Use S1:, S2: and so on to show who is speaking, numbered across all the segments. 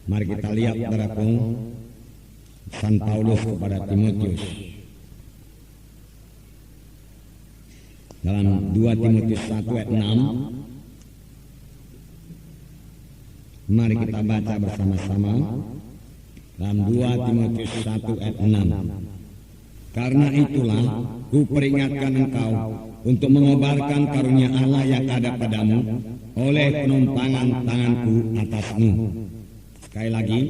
S1: Mari kita lihat saudaraku, San Paulus kepada Timotius dalam 2 Timotius 1 ayat 6. Mari kita baca bersama-sama dalam 2 Timotius 1 ayat 6. Karena itulah kuperingatkan engkau untuk mengobarkan karunia Allah yang ada padamu oleh penumpangan tanganku atasmu. Sekali lagi,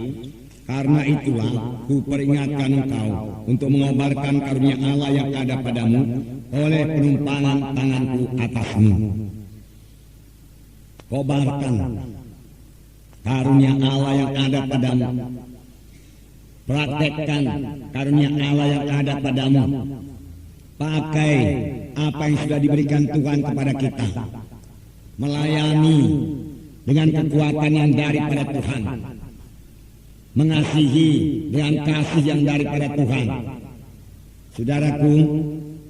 S1: karena itulah kuperingatkan engkau untuk mengobarkan karunia Allah yang ada padamu oleh penumpangan tanganku atasmu. Kobarkan karunia Allah yang ada padamu. Praktekkan karunia Allah yang ada padamu. Pakai apa yang sudah diberikan Tuhan kepada kita. Melayani dengan kekuatan yang daripada Tuhan. Mengasihi dengan kasih yang daripada Tuhan. Saudaraku,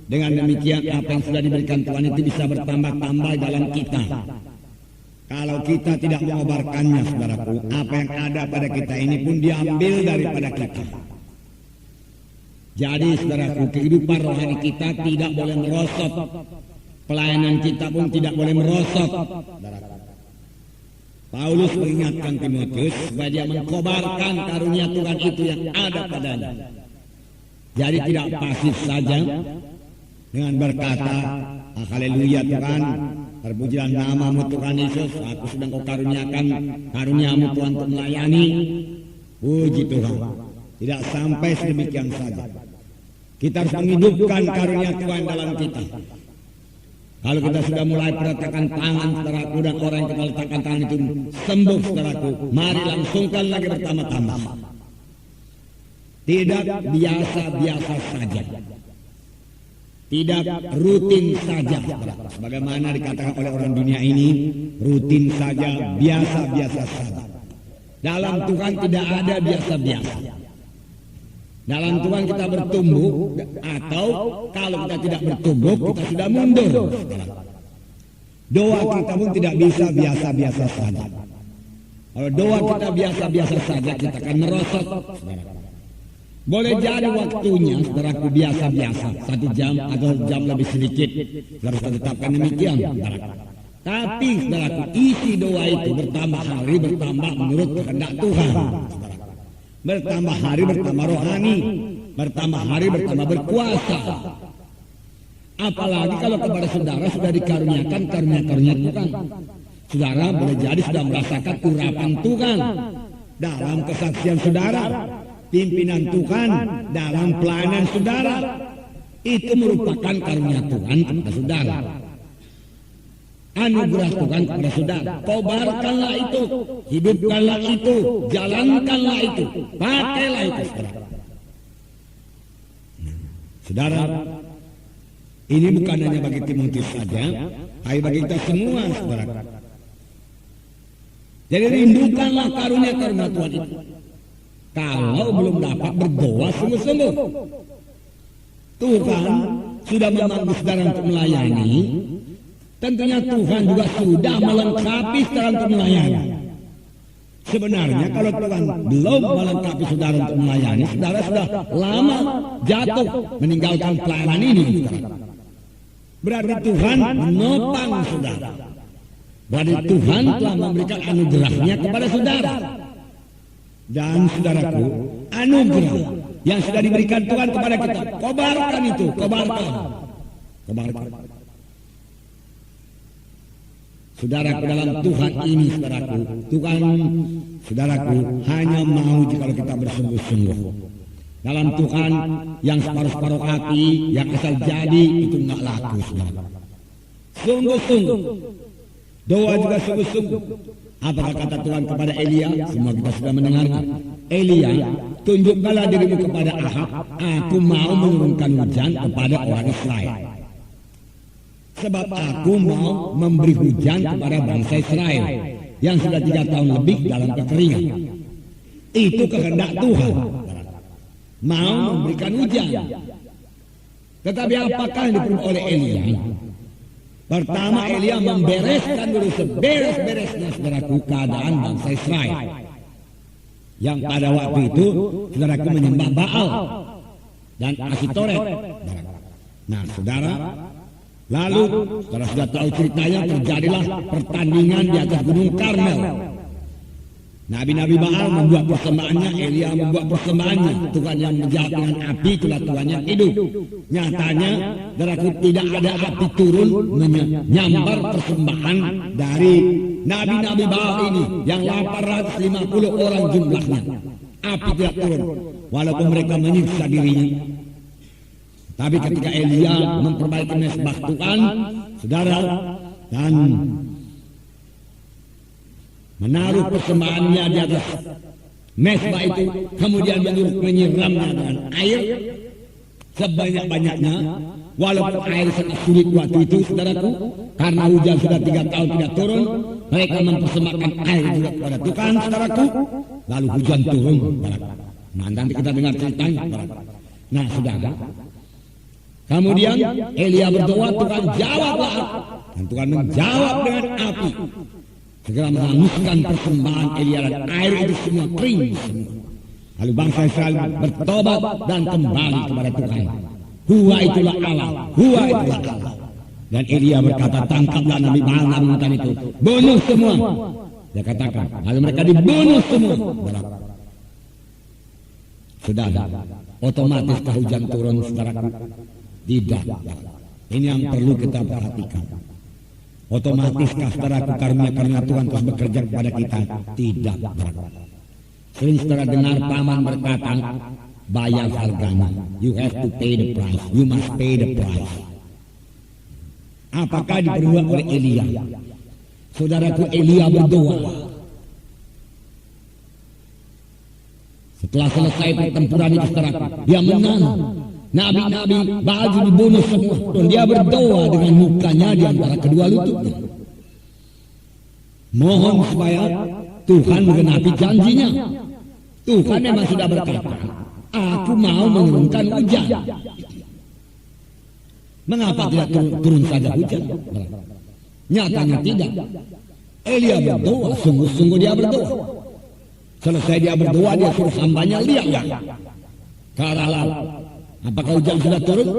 S1: dengan demikian apa yang sudah diberikan Tuhan itu bisa bertambah-tambah dalam kita. Kalau kita tidak mengobarkannya, saudaraku, apa yang ada pada kita ini pun diambil daripada kita. Jadi, saudaraku, kehidupan rohani kita tidak boleh merosot. Pelayanan kita pun tidak boleh merosot. Paulus mengingatkan Timotius supaya dia mengkobarkan karunia Tuhan itu yang ada padanya. Jadi tidak pasif saja dengan berkata, haleluya Tuhan, terpujilah namamu Tuhan Yesus, aku sedang kau karuniakan karuniamu Tuhan untuk melayani. Puji Tuhan. Tidak sampai sedemikian saja. Kita harus menghidupkan karunia Tuhan dalam kita. Kalau kita sudah mulai perhatikan tangan saudaraku dan orang yang kita letakkan tangan itu sembuh saudaraku, mari langsungkan lagi bertambah-tambah. Tidak biasa-biasa saja. Tidak rutin saja. Sebagaimana dikatakan oleh orang dunia ini, rutin saja, biasa-biasa saja. Dalam Tuhan tidak ada biasa-biasa. Dalam Tuhan kita bertumbuh, atau kalau kita tidak bertumbuh, kita sudah mundur. Doa kita pun tidak bisa biasa-biasa saja. Kalau doa kita biasa-biasa saja, kita akan merosot. Boleh jadi waktunya, saudaraku, biasa-biasa, 1 jam atau jam lebih sedikit. Harus tetapkan demikian, saudaraku. Tapi, saudaraku, isi doa itu bertambah hari, bertambah menurut kehendak Tuhan. Bertambah hari, bertambah rohani. Bertambah hari, bertambah berkuasa. Apalagi kalau kepada saudara sudah dikaruniakan karunia-karunia Tuhan. Saudara boleh jadi sudah merasakan urapan Tuhan dalam kesaksian saudara. Pimpinan Tuhan dalam pelayanan saudara. Itu merupakan karunia Tuhan kepada saudara. Anugerah Tuhan kepada saudara. Kobarkanlah itu, hidupkanlah itu, jalankanlah itu, pakailah itu, saudara. Saudara, ini bukan hanya bagi Timotius saja, tapi bagi kita semua, saudara. Jadi rindukanlah karunia-karunia Tuhan itu. Kalau belum dapat berdoa sungguh-sungguh, Tuhan sudah memanggil saudara untuk melayani. Tentunya Tuhan juga sudah melengkapi saudara untuk melayani. Sebenarnya kalau Tuhan belum melengkapi saudara untuk melayani, saudara sudah lama jatuh meninggalkan pelayanan ini. Berarti Tuhan menopang saudara. Berarti Tuhan telah memberikan anugerahnya kepada saudara. Dan saudaraku, anugerah yang sudah diberikan Tuhan kepada kita, kobarkan itu, kobarkan. Saudaraku, dalam Tuhan ini, saudaraku, Tuhan, saudaraku, hanya mau jika kita bersungguh-sungguh. Dalam Tuhan yang separuh-separuh hati, yang asal jadi, itu nggak laku, saudara. Sungguh-sungguh. Doa juga sungguh-sungguh. Apakah kata Tuhan kepada Elia? Semua kita sudah mendengarkan. Elia, tunjukkanlah dirimu kepada Ahab, aku mau menurunkan hujan kepada orang Israel. Sebab aku mau memberi hujan kepada bangsa Israel yang sudah 3 tahun lebih dalam kekeringan. Itu kehendak Tuhan. Mau memberikan hujan. Tetapi apakah yang diperlukan oleh Elia? Pertama, Elia membereskan dulu seberes-beresnya, saudaraku, keadaan bangsa Israel. yang pada waktu itu saudaraku menyembah Baal dan Asitoret. Nah saudara, lalu saudara sudah tahu ceritanya, terjadilah pertandingan di atas Gunung Karmel. Nabi-nabi Baal membuat persembahannya, Elia membuat persembahannya. Tuhan yang menjawab dengan api, itulah Tuhan yang hidup. Nyatanya, saudaraku, tidak ada api turun menyambar persembahan dari nabi-nabi Baal ini yang 850 orang jumlahnya. Api tidak turun, walaupun mereka menyiksa dirinya. Tapi ketika Elia memperbaiki mesbah Tuhan, saudara, dan menaruh persembahannya di atas mesbah itu, kemudian menyiramnya dengan air sebanyak-banyaknya, walaupun air sangat sulit waktu itu, saudaraku, karena hujan sudah 3 tahun tidak turun, mereka mempersembahkan air juga kepada Tuhan, saudaraku, lalu hujan turun, saudaraku. Nah, nanti kita dengar ceritanya, saudaraku. Nah, saudara, kemudian Elia berdoa, Tuhan jawablah, dan Tuhan menjawab dengan api. Segera menghanguskan persembahan Elia dan air itu semua kering semua. Lalu bangsa Israel bertobat dan kembali kepada Tuhan. Huwa itulah Allah, Huwa itulah Allah. Dan Elia berkata, tangkaplah Nabi Baal, Nabi Mutan itu, bunuh semua. Dia katakan, lalu mereka dibunuh semua. Sudah, otomatis hujan turun, saudaraku? Tidak. Ini yang perlu kita perhatikan. Otomatiskah saudaraku karunia Tuhan terus bekerja kepada kita? Tidak. Sering saudara dengar paman berkata, bayar harganya. You have to pay the price. You must pay the price. Apakah diperbuat oleh Elia? Saudaraku, Elia berdoa. Setelah selesai pertempuran itu, saudaraku, dia menang. Nabi-nabi Baal dibunuh semua, dan dia berdoa dengan mukanya di antara kedua lututnya. Mohon supaya Tuhan menggenapi janjinya. Tuhan memang sudah berkata, aku mau menurunkan hujan. Mengapa tidak turun saja hujan? Nyatanya tidak. Elia berdoa, sungguh-sungguh dia berdoa. Selesai dia berdoa, dia suruh hambanya, lihatlah ke arah laut. Apakah hujan sudah turun?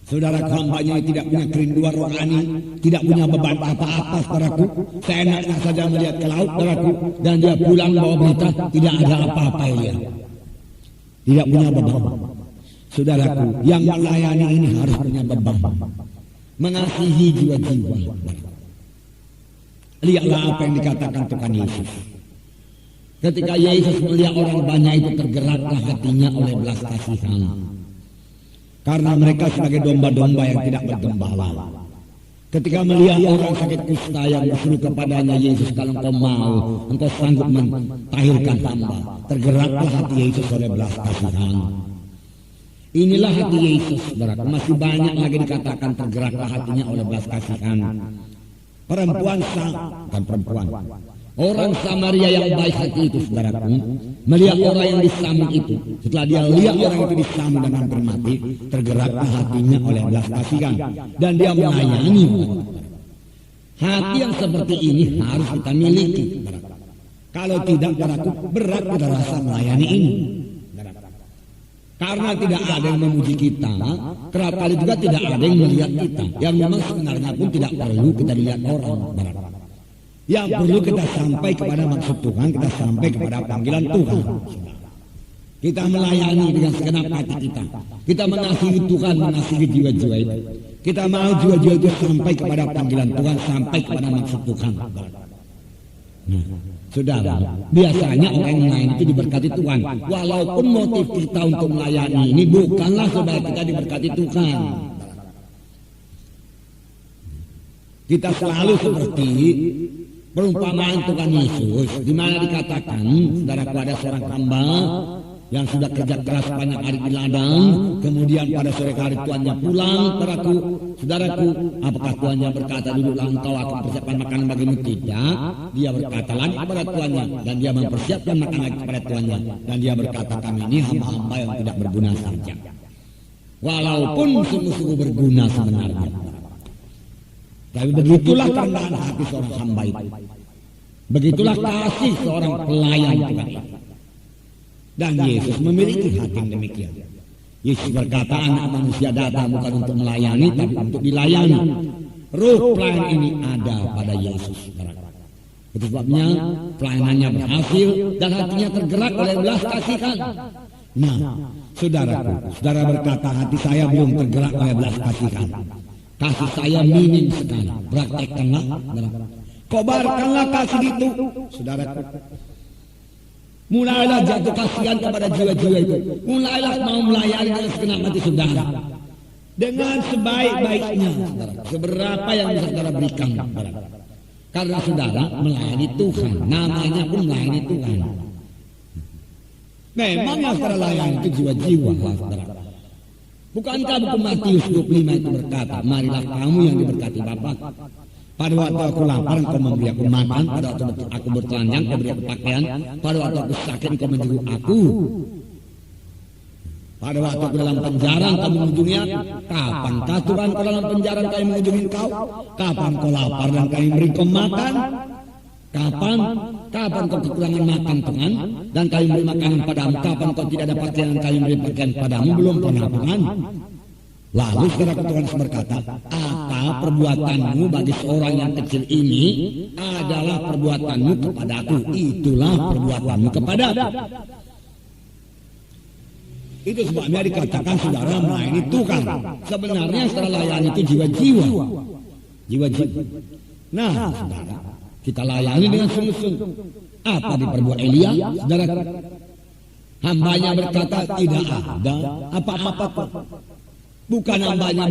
S1: Saudara, hambanya tidak punya kerinduan rohani, tidak punya beban apa-apa, saudaraku. Seenaknya saja melihat ke laut, saudaraku, dan dia pulang bawa berita, tidak ada apa-apa Elia. Tidak punya beban. Saudaraku, yang melayani ini harus punya beban, mengasihi jiwa-jiwa. Lihatlah apa yang dikatakan Tuhan Yesus. Ketika Yesus melihat orang banyak itu, tergeraklah hatinya oleh belas kasihan. Karena mereka sebagai domba-domba yang tidak bergembala. Ketika melihat orang sakit kusta yang berseru kepadanya, Yesus, kalau engkau mau, engkau sanggup mentahirkan hamba. Tergeraklah hati Yesus oleh belas kasihan. Inilah hati Yesus, saudara. Masih banyak lagi dikatakan tergeraklah hatinya oleh belas kasihan. Orang Samaria yang baik hati itu, saudaraku, melihat orang yang disambung itu, setelah dia lihat orang itu disambung dan hampir mati, tergeraklah hatinya oleh belas kasihan, dan dia melayani. Hati yang seperti ini harus kita miliki. Kalau tidak, saudaraku, berat kita rasa melayani ini. Karena tidak ada yang memuji kita, kerap kali juga tidak ada yang melihat kita, yang memang sebenarnya pun tidak perlu kita lihat orang. Yang perlu kita sampai kepada maksud Tuhan, kita sampai kepada panggilan Tuhan. Kita melayani dengan segenap hati kita. Kita mengasihi Tuhan, mengasihi jiwa-jiwa itu. Kita mau jiwa-jiwa itu sampai kepada panggilan Tuhan, sampai kepada maksud Tuhan. Nah, saudara, biasanya orang yang lain itu diberkati Tuhan. Walaupun motif kita untuk melayani ini bukanlah supaya kita diberkati Tuhan. Kita selalu seperti perumpamaan Tuhan Yesus, di mana dikatakan, saudaraku, ada seorang hamba yang sudah kerja keras banyak hari di ladang, kemudian pada sore hari tuannya pulang, saudaraku, apakah tuannya berkata, duduklah engkau, aku persiapkan makanan bagimu? Tidak. Dia berkata lagi kepada tuannya, dan dia mempersiapkan makanan lagi kepada tuannya, dan dia berkata, kami ini hamba-hamba yang tidak berguna saja, walaupun sungguh-sungguh berguna sebenarnya. Tapi begitulah kerendahan hati seorang hamba itu. Begitulah kasih seorang pelayan Tuhan. Dan Yesus memiliki hati yang demikian. Yesus berkata, anak manusia datang bukan untuk melayani, tapi untuk dilayani. Ruh pelayan ini ada pada Yesus. Itu sebabnya pelayanannya berhasil dan hatinya tergerak oleh belas kasihan. Nah, saudaraku, saudara berkata hati saya belum tergerak oleh belas kasihan. Kasih saya minim sekali. Praktekkanlah. Kobarkanlah kasih itu, saudaraku. Mulailah jatuh kasihan kepada jiwa-jiwa itu. Mulailah mau melayani dengan segenap hati saudara. Dengan sebaik-baiknya, saudara. Seberapa yang bisa saudara berikan, saudara. Karena saudara melayani Tuhan. Namanya pun melayani Tuhan. Memang yang saudara layani itu jiwa-jiwa, saudara. Bukankah buku Matius 25 itu berkata, marilah kamu yang diberkati Bapa. Pada waktu aku lapar, engkau memberi aku makan. Pada waktu aku bertelanjang, engkau beri aku pakaian. Pada waktu aku sakit, engkau menjenguk aku. Pada waktu aku dalam penjara, engkau mengunjungi aku. Kapankah Tuhan kau dalam penjara, kami mengunjungi engkau? Kapan kau lapar dan kami beri kau makan? Kapan kau kekurangan makan Tuhan dan kami beri makanan padamu? Kapan kau tidak ada pakaian dan kami beri pakaian padamu? Belum pernah Tuhan. Lalu saudara Tuhan berkata, apa perbuatanmu bagi seorang yang kecil ini adalah perbuatanmu kepada aku. Itulah perbuatanmu kepada aku. Itu sebabnya dikatakan saudara melayani Tuhan. Sebenarnya saudara layani itu jiwa-jiwa. Jiwa-jiwa. Nah, saudara, kita layani dengan sungguh-sungguh. Apa diperbuat Elia, saudara? Hambanya berkata, tidak ada apa-apa. Bukan hambanya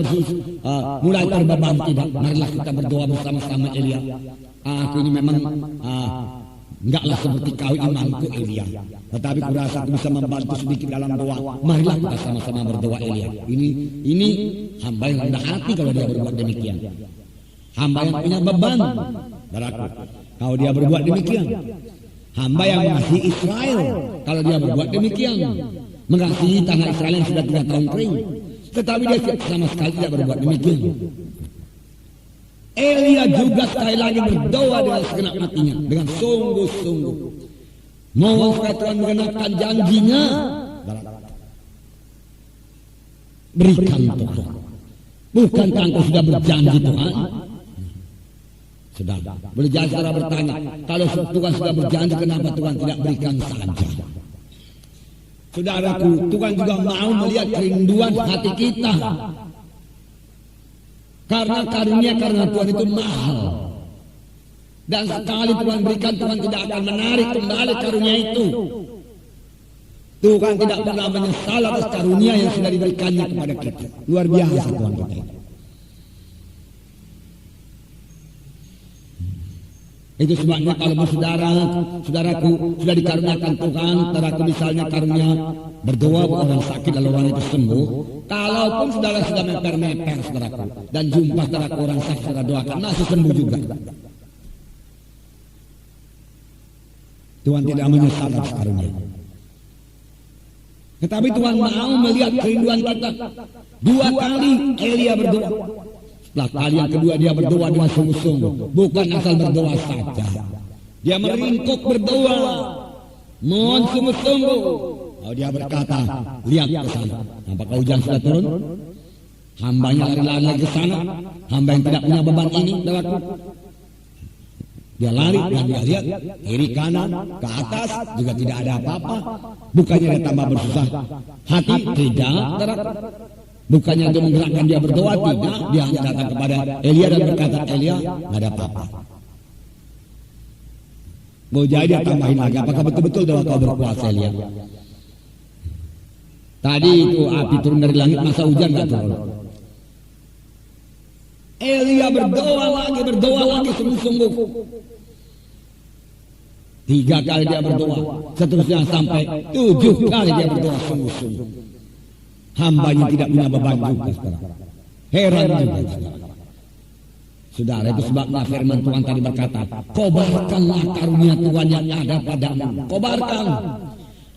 S1: mulai terbeban, tidak. Marilah kita berdoa bersama-sama Elia. Aku ini memang enggaklah seperti kau imanku Elia. Tetapi kurasa aku bisa membantu sedikit dalam doa. Marilah kita sama-sama berdoa Elia. Ini hamba yang rendah hati kalau dia berbuat demikian. Hamba yang punya beban. Saudaraku, kalau dia berbuat demikian. Hamba yang mengasihi Israel kalau dia berbuat demikian. Mengasihi tanah Israel yang sudah 3 tahun kering. Tetapi dia sama sekali tidak berbuat demikian. Elia juga sekali lagi berdoa dengan segenap hatinya, dengan sungguh-sungguh. Mohon supaya Tuhan mengenapkan janjinya. Berikan Tuhan. Bukankah engkau sudah berjanji Tuhan? Sudah. Boleh jadi saudara bertanya, kalau Tuhan sudah berjanji, kenapa Tuhan tidak berikan saja? Saudaraku, Tuhan juga mau melihat kerinduan hati kita. Karena karunia karena Tuhan itu mahal. Dan sekali Tuhan berikan, Tuhan tidak akan menarik kembali karunia itu. Tuhan tidak pernah menyesal atas karunia yang sudah diberikannya kepada kita. Luar biasa Tuhan kita. Itu sebabnya kalau saudaraku sudah dikaruniakan Tuhan, saudaraku misalnya karunia berdoa buat orang sakit lalu orang itu sembuh. Kalaupun saudara sudah meper-meper saudaraku dan jumpa saudaraku orang sakit saudara doakan masih sembuh juga. Tuhan tidak menyesal atas karunia. Tetapi Tuhan mau melihat kerinduan kita. 2 kali Elia berdoa. Setelah kali yang kedua dia berdoa dengan sungguh-sungguh. Bukan asal berdoa saja. Dia meringkuk berdoa. Mohon sungguh-sungguh. Lalu dia berkata, lihat ke sana. Apakah hujan sudah turun? Hambanya lari-lari lagi ke sana. Hamba yang tidak punya beban ini. Dia lari dan dia lihat kiri kanan ke atas juga tidak ada apa-apa. Bukannya dia tambah bersusah hati, tidak. Bukannya itu menggerakkan dia berdoa, tidak. Dia hanya datang kepada Elia dan berkata, Elia, nggak ada apa-apa. Mau jadi dia tambahin lagi, apakah betul-betul doa kau berkuasa Elia? Tadi itu api turun dari langit, masa hujan nggak turun? Elia berdoa lagi sungguh-sungguh. 3 kali dia berdoa, seterusnya sampai 7 kali dia berdoa sungguh-sungguh. Hambanya tidak punya beban juga sekarang. Heran juga saudara. Itu sebabnya firman Tuhan tadi berkata, kobarkanlah karunia Tuhan yang ada padamu. Kobarkan.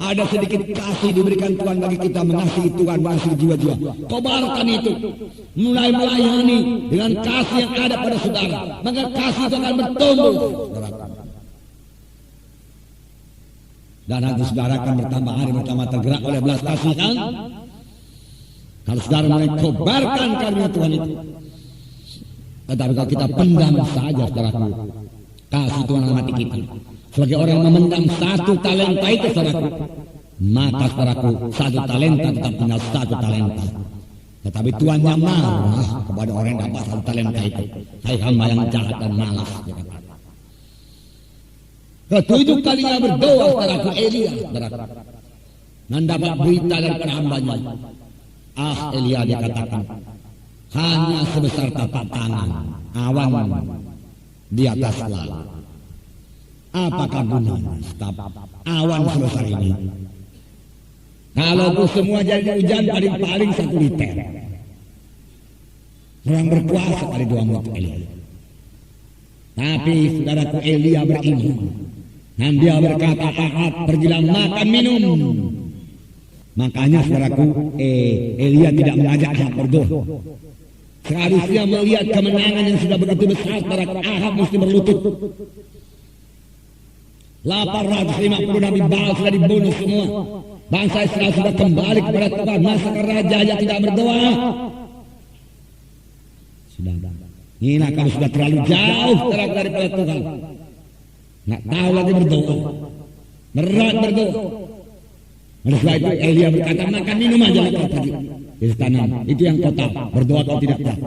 S1: Ada sedikit kasih diberikan Tuhan bagi kita, mengasihi Tuhan, mengasihi jiwa-jiwa. Kobarkan itu. Mulai melayani dengan kasih yang ada pada saudara. Maka kasih itu akan bertumbuh. Dan hati saudara akan bertambah hari pertama tergerak oleh belas kasihan. Kalau saudara mulai kobarkan karunia Tuhan itu. Tetapi kalau kita pendam saja saudaraku, kasih Tuhan dalam hati kita. Sebagai orang yang memendam satu talenta itu saudaraku, maka saudaraku satu talenta tetap tinggal satu talenta. Tetapi Tuhan yang marah kepada orang yang dapat satu talenta itu. Hai hamba yang jahat dan malas. Ketujuh kalinya berdoa saudaraku Elia saudaraku. Dan dapat berita daripada hambanya. Elia dia katakan, hanya sebesar tapak tangan awan di atas laut. Apakah gunanya awan sebesar ini? Kalau semua jadi hujan paling-paling 1 liter. Orang berkuasa kali 2 mulut Elia. Tapi saudaraku Elia beriman. Dan dia berkata, Ahab pergilah makan minum. Makanya saudaraku Elia tidak mengajak Ahab berdoa. Seharusnya melihat kemenangan yang sudah begitu besar, saudaraku Ahab mesti berlutut. 850 nabi Baal sudah dibunuh semua. Bangsa Israel sudah kembali kepada Tuhan. Masa raja tidak berdoa? Sudah. Ini kamu sudah terlalu jauh daripada Tuhan. Nggak tahu lagi berdoa. Berat berdoa. Oleh sebab itu Elia berkata, makan minum aja kau pergi ke tanam. Itu yang kau tahu. Berdoa kau tidak tahu.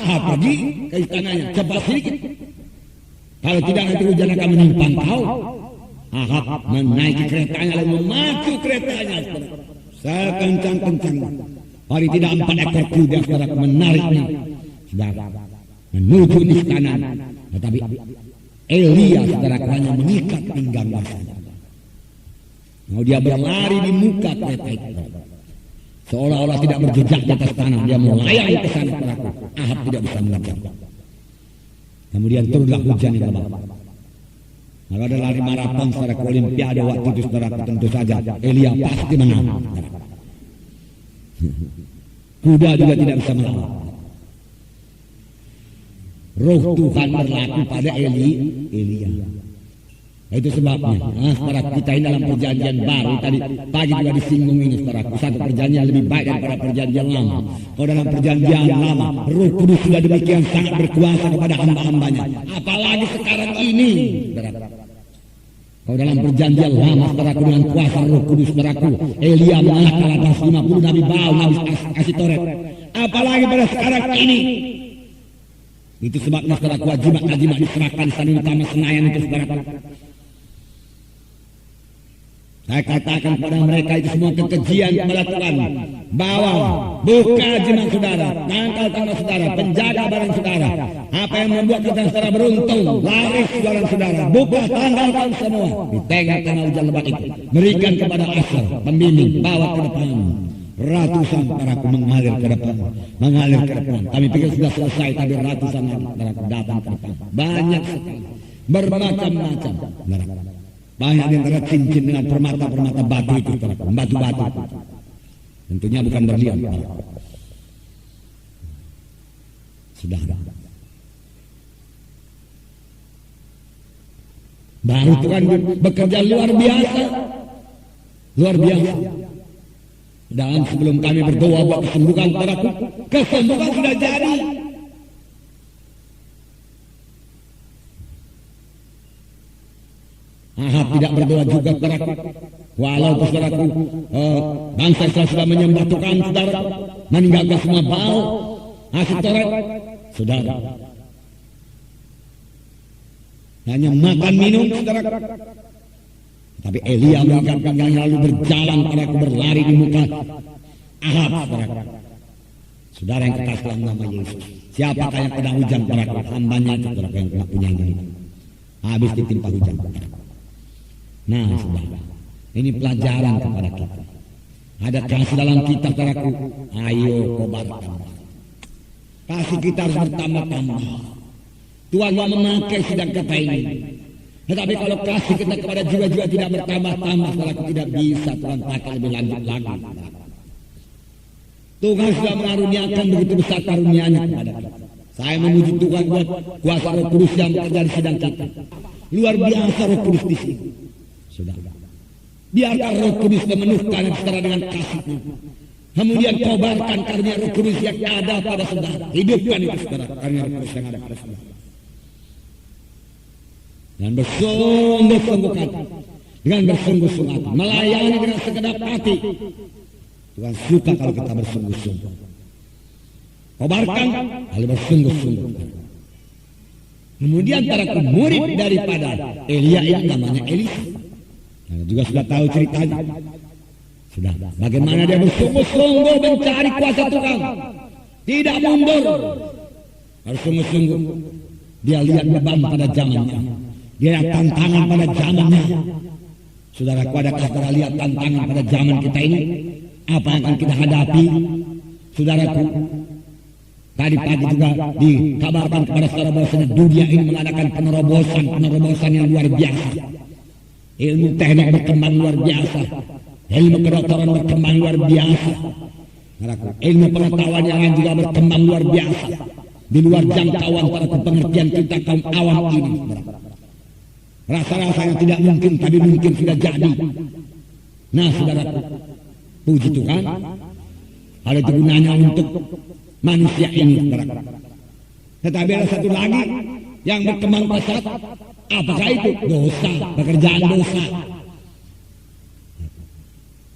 S1: Pergi ke istananya. Cepat sedikit. Kalau tidak nanti hujan akan menimpa kau. Ahab menaiki keretanya lalu memacu keretanya sekencang-kencang. Paling tidak 4 ekor kuda saudara menariknya saudara menuju istana. Tetapi Elia saudara hanya mengikat pinggangnya saja. Mau dia berlari di muka kereta itu, seolah-olah tidak berjejak di atas tanah. Dia melayang ke sana saudara. Ahab tidak bisa mengejar. Kemudian turunlah hujan yang lebat. Kalau ada lari maraton secara olimpiade waktu itu saudara, tentu saja Elia pasti menang. Kuda juga tidak bisa melawan. Roh Tuhan berlaku pada Elia. Itu sebabnya saudara, kita ini dalam perjanjian baru. Tadi pagi juga disinggung ini saudara, satu perjanjian lebih baik daripada perjanjian lama. Kalau dalam perjanjian lama Roh Kudus sudah demikian sangat berkuasa kepada hamba-hambanya, apalagi sekarang ini saudara. Kalau dalam perjanjian lama saudaraku dengan kuasa Roh Kudus saudaraku, Elia mengalahkan 850 nabi Baal, nabi Asitoret. Apalagi pada sekarang ini. Itu sebabnya saudaraku wajibat diserahkan di Stadion Utama Senayan itu saudaraku. Saya katakan kepada mereka itu semua kekejian kepada Tuhan. Bawa, buka jimat saudara, tangkal tangan saudara, penjaga barang saudara. Apa yang membuat kita saudara beruntung, laris barang saudara, buka tanggalkan semua. Di tengah-tengah hujan lebat itu, berikan kepada Asher, pembimbing, bawa ke depan. Ratusan paraku mengalir ke depan. Kami pikir sudah selesai, tapi ratusan paraku datang ke depan. Banyak sekali, bermacam-macam. Banyak yang antara cincin dengan permata-permata batu itu, batu-batu. Tentunya bukan berlian. Sudah. Baru Tuhan bekerja luar biasa. Dan sebelum kami berdoa buat kesembuhan saudaraku, kesembuhan sudah jadi. Ahab tidak berdoa juga saudaraku. Walaupun saudaraku bangsa Israel sudah menyembah Tuhan saudara, meninggalkan semua Baal, Asitoret, saudara. Hanya makan minum saudaraku. Tapi Elia meninggalkan yang lalu berjalan saudaraku, berlari di muka Ahab saudaraku. Saudara yang kekasih dalam nama Yesus, siapakah yang kena hujan saudaraku? Hambanya itu saudaraku yang kena punya ini. Habis ditimpa hujan saudaraku. Nah saudara, ini pelajaran kepada kita. Ada kasih dalam kita saudaraku, ayo kobarkan. Kasih kita harus bertambah-tambah. Tuhan mau memakai sidang kata ini. Tetapi kalau kasih kita kepada jiwa-jiwa tidak bertambah-tambah, saudaraku, tidak bisa Tuhan pakai lebih lanjut lagi. Tuhan sudah mengaruniakan begitu besar karunia-Nya kepada kita. Saya memuji Tuhan buat kuasa Roh Kudus yang bekerja di sidang kita. Luar biasa Roh Kudus di sini. Sudah. Biarkan Roh Kudus memenuhkan saudara dengan kasih-Nya. Kemudian kobarkan karunia Roh Kudus yang ada pada saudara. Hidupkan itu saudara, karunia Roh Kudus yang ada pada saudara. Dan bersungguh-sungguh hati, dengan bersungguh-sungguh hati, melayani dengan segenap hati. Tuhan suka kalau kita bersungguh-sungguh. Kobarkan kalau bersungguh-sungguh. Kemudian para murid daripada Elia ini namanya Elisa. Nah, juga sudah tahu ceritanya. Sudah, bagaimana dia bersungguh-sungguh mencari kuasa Tuhan. Tidak mundur. Harus sungguh-sungguh. Dia lihat beban pada zamannya. Dia lihat tantangan pada zamannya. Saudaraku, adakah saudara lihat tantangan pada zaman kita ini? Apa yang akan kita hadapi? Saudaraku, tadi pagi juga dikabarkan kepada saudara bahwa dunia ini mengadakan penerobosan yang luar biasa. Ilmu teknik berkembang luar biasa. Ilmu kedokteran berkembang luar biasa. Ilmu pengetahuan yang lain juga berkembang luar biasa. Di luar jangkauan para pengertian kita kaum awam ini. Rasa-rasanya tidak mungkin, tapi mungkin sudah jadi. Nah, saudaraku, puji Tuhan, ada itu gunanya untuk manusia ini, saudaraku. Tetapi ada satu lagi yang berkembang pesat. Apakah itu? Dosa, pekerjaan dosa.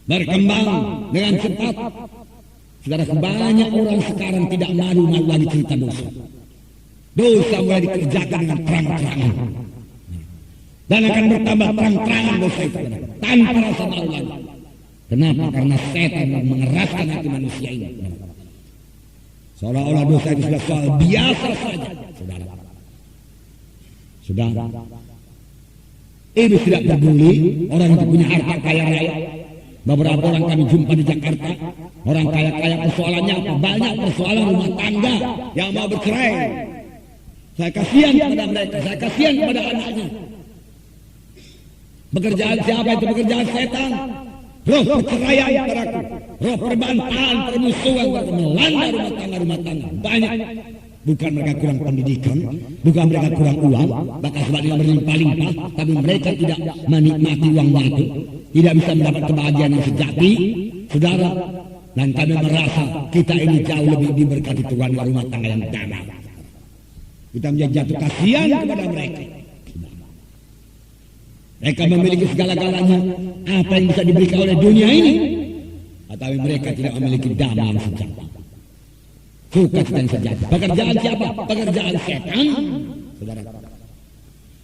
S1: Berkembang dengan cepat. Saudara, banyak orang sekarang tidak malu-malu lagi cerita dosa. Dosa mulai dikerjakan dengan terang-terangan. Dan akan bertambah terang-terangan dosa itu tanpa rasa malu lagi. Kenapa? Karena setan mengeraskan hati manusia ini. Seolah-olah dosa itu sudah soal biasa saja, saudara. Sudah. Itu tidak peduli orang yang punya harta kaya raya. Beberapa orang kami jumpa di Jakarta, orang kaya-kaya persoalannya apa? Banyak persoalan rumah tangga yang mau bercerai. Saya kasihan kepada mereka, saya kasihan kepada anaknya. Pekerjaan siapa itu? Pekerjaan setan. Roh perceraian padaku, roh perbantahan, permusuhan melanda rumah tangga. Banyak. Bukan mereka kurang pendidikan, bukan mereka kurang uang, bahkan sebaliknya berlimpah-limpah, tapi mereka tidak menikmati uangnya itu, tidak bisa mendapat kebahagiaan yang sejati, saudara. Dan kami merasa kita ini jauh lebih diberkati Tuhan di rumah tangga yang damai. Kita menjadi jatuh kasihan kepada mereka. Mereka memiliki segala-galanya, apa yang bisa diberikan oleh dunia ini, tetapi mereka tidak memiliki damai yang sejati. Sukacita yang sejati. Pekerjaan siapa? Pekerjaan setan, saudara.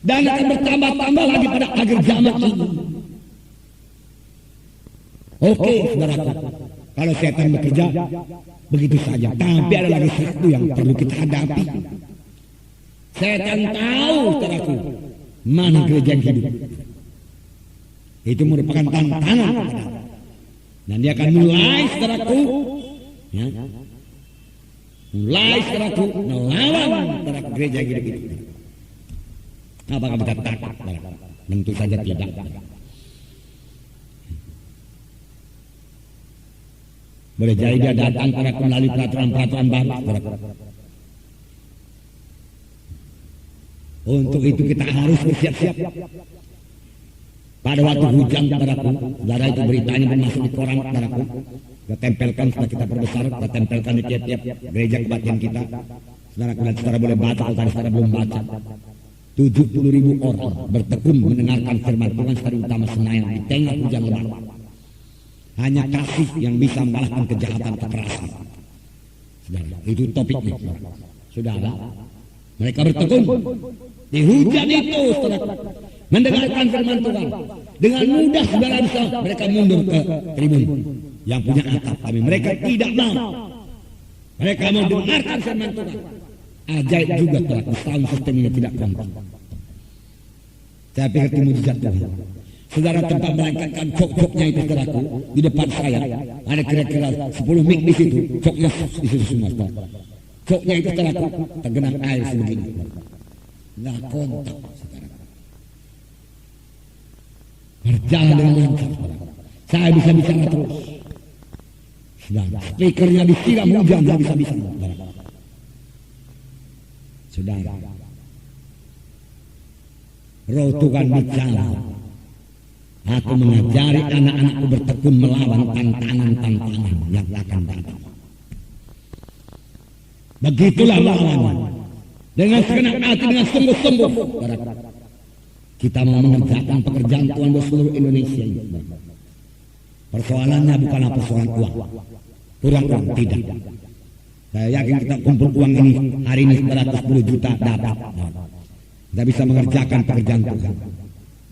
S1: Dan akan bertambah-tambah lagi pada akhir zaman ini. Oke, saudaraku, kalau setan bekerja begitu saja. Tapi ada lagi satu yang perlu kita hadapi. Setan tahu, saudaraku, mana gereja yang hidup. Itu merupakan tantangan kepada. Dan dia akan mulai, saudaraku, ya, mulai saudaraku melawan saudaraku gereja yang hidup itu. Apakah kita takut? Tentu saja tidak. Boleh jadi dia datang pada melalui peraturan-peraturan baru, saudaraku. Untuk itu kita harus bersiap-siap. Pada waktu hujan, saudaraku, saudara, itu beritanya masuk di koran, saudaraku. Kita tempelkan, setelah kita perbesar, kita tempelkan di tiap-tiap gereja kebaktian kita. Saudaraku, dan saudara boleh baca kalau tadi saudara belum baca. 70.000 orang bertekun mendengarkan firman Tuhan secara utama Senayan di tengah hujan lebat. Hanya kasih yang bisa mengalahkan kejahatan kekerasan. Saudara, itu topiknya. Saudara, mereka bertekun di hujan itu, saudara, mendengarkan firman Tuhan. Dengan mudah saudara bisa mereka mundur ke tribun yang punya atap, tapi mereka tidak mau. Mereka mau dengarkan firman Tuhan. Ajaib juga telah sound sistemnya tidak kompak. Saya pikir itu mujizat Tuhan. Saudara, tempat melengkapkan cok-coknya itu, saudaraku, di depan saya ada kira-kira 10 mik di situ, coknya di situ semua, saudara. Coknya itu, saudaraku, tergenang air sebegini. Nggak kontak, saudara. Berjalan dengan lancar, saudara. Saya bisa bicara terus. Saudara, speakernya disiram hujan, saya bisa, saudara. Saudara, Roh Tuhan bicara. Aku mengajari anak-anakku bertekun melawan tantangan-tantangan yang akan datang. Begitulah melawannya. Dengan segenap hati, dengan sungguh-sungguh. Kita mau mengerjakan pekerjaan Tuhan buat seluruh Indonesia. Persoalannya bukanlah persoalan uang. Kurang uang, tidak. Saya yakin kita kumpul uang ini hari ini 110 juta dapat. Kita bisa mengerjakan pekerjaan Tuhan.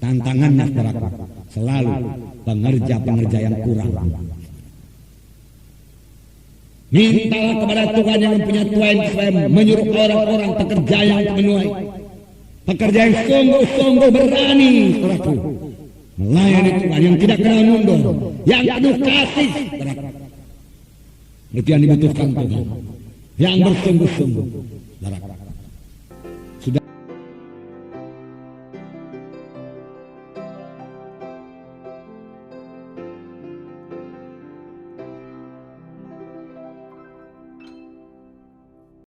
S1: Tantangannya saudaraku selalu pengerja-pengerja yang kurang. Mintalah kepada Tuhan yang mempunyai Tuhan supaya menyuruh orang-orang pekerja yang menuai. Pekerja yang sungguh-sungguh berani, saudaraku. Melayani Tuhan yang tidak kenal mundur, yang penuh kasih, saudaraku. Itu yang dibutuhkan Tuhan. Yang bersungguh-sungguh, saudaraku.